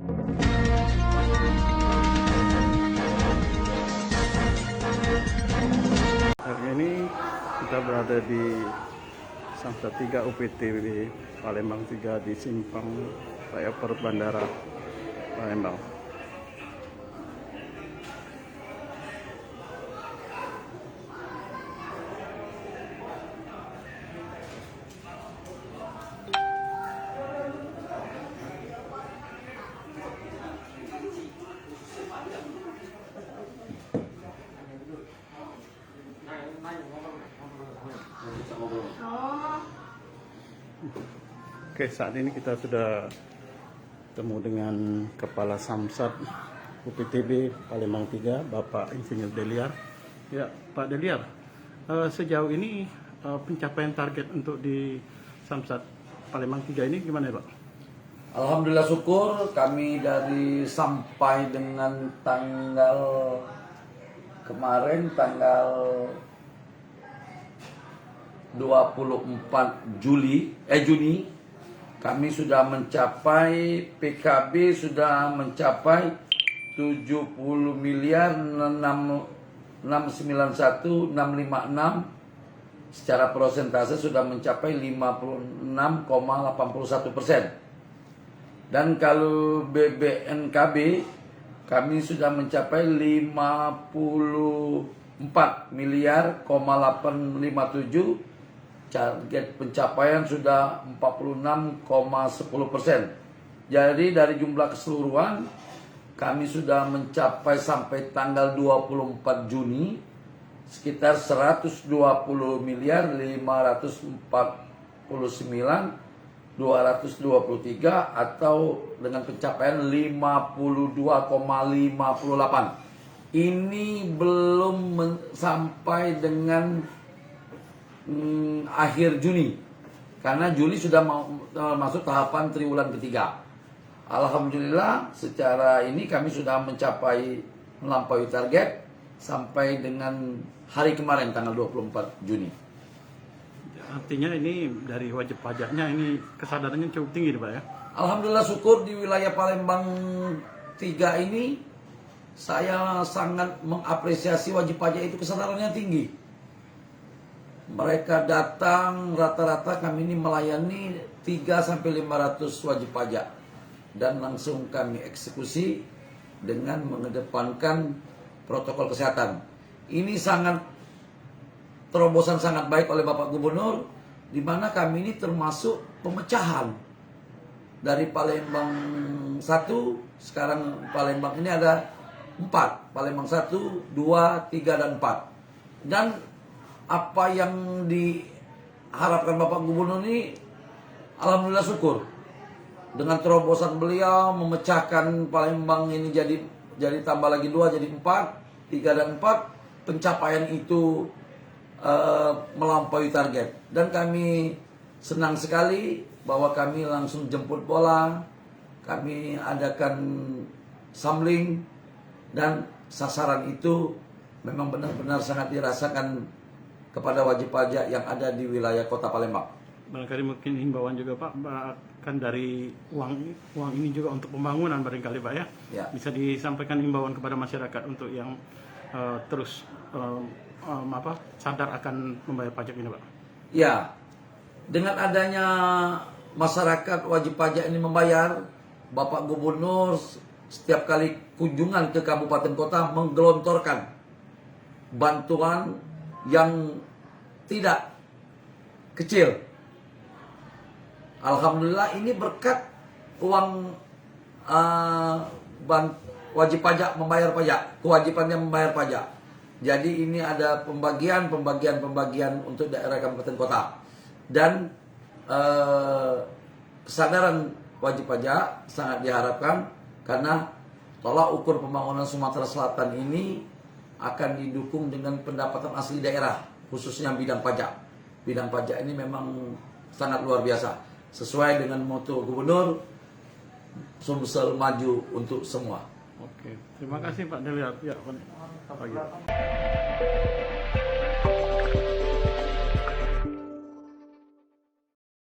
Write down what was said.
Hari ini kita berada di Samsat 3 UPTW Palembang 3 di Simpang Flyover Bandara Palembang. Oke, saat ini kita sudah ketemu dengan Kepala Samsat UPTB Palembang 3, Bapak Insinyur Deliar. Ya, Pak Deliar, sejauh ini pencapaian target untuk di Samsat Palembang 3 ini gimana ya, Pak? Alhamdulillah syukur kami dari sampai dengan tanggal kemarin tanggal 24 Juni kami sudah mencapai PKB sudah mencapai 70 miliar 691.656 secara persentase sudah mencapai 56,81%. Dan kalau BBNKB kami sudah mencapai 54 miliar 857. Target pencapaian sudah 46,10%. Jadi dari jumlah keseluruhan kami sudah mencapai sampai tanggal 24 Juni sekitar 120 miliar 549.223 atau dengan pencapaian 52,58. Ini belum sampai dengan akhir Juni, karena Juli sudah masuk tahapan triwulan ketiga. Alhamdulillah secara ini kami sudah melampaui target sampai dengan hari kemarin tanggal 24 Juni. Artinya ini dari wajib pajaknya ini kesadarannya cukup tinggi, Pak ya? Alhamdulillah syukur di wilayah Palembang 3 ini saya sangat mengapresiasi wajib pajak itu kesadarannya tinggi. Mereka datang rata-rata kami ini melayani 3-500 wajib pajak dan langsung kami eksekusi dengan mengedepankan protokol kesehatan. Ini sangat terobosan sangat baik oleh Bapak Gubernur, di mana kami ini termasuk pemecahan dari Palembang 1, sekarang Palembang ini ada 4, Palembang 1, 2, 3 dan 4. Dan apa yang diharapkan Bapak Gubernur ini, alhamdulillah syukur. Dengan terobosan beliau memecahkan Palembang ini jadi tambah lagi 2 jadi 4, 3 dan 4, pencapaian itu melampaui target. Dan kami senang sekali bahwa kami langsung jemput bola, kami adakan samling, dan sasaran itu memang benar-benar sangat dirasakan kepada wajib pajak yang ada di wilayah Kota Palembang. Barangkali mungkin himbauan juga, Pak, kan dari uang ini juga untuk pembangunan barangkali, Pak ya? Ya. Bisa disampaikan himbauan kepada masyarakat untuk yang terus sadar akan membayar pajak ini, Pak? Ya, dengan adanya masyarakat wajib pajak ini membayar, Bapak Gubernur setiap kali kunjungan ke kabupaten kota menggelontorkan bantuan yang tidak kecil. Alhamdulillah ini berkat uang wajib pajak membayar pajak, kewajibannya membayar pajak. Jadi ini ada pembagian untuk daerah kabupaten kota. Dan kesadaran wajib pajak sangat diharapkan, karena tolak ukur pembangunan Sumatera Selatan ini akan didukung dengan pendapatan asli daerah, khususnya bidang pajak. Bidang pajak ini memang sangat luar biasa. Sesuai dengan moto Gubernur, Sumsel maju untuk semua. Oke, terima kasih Pak Deliar. Ya, Pak.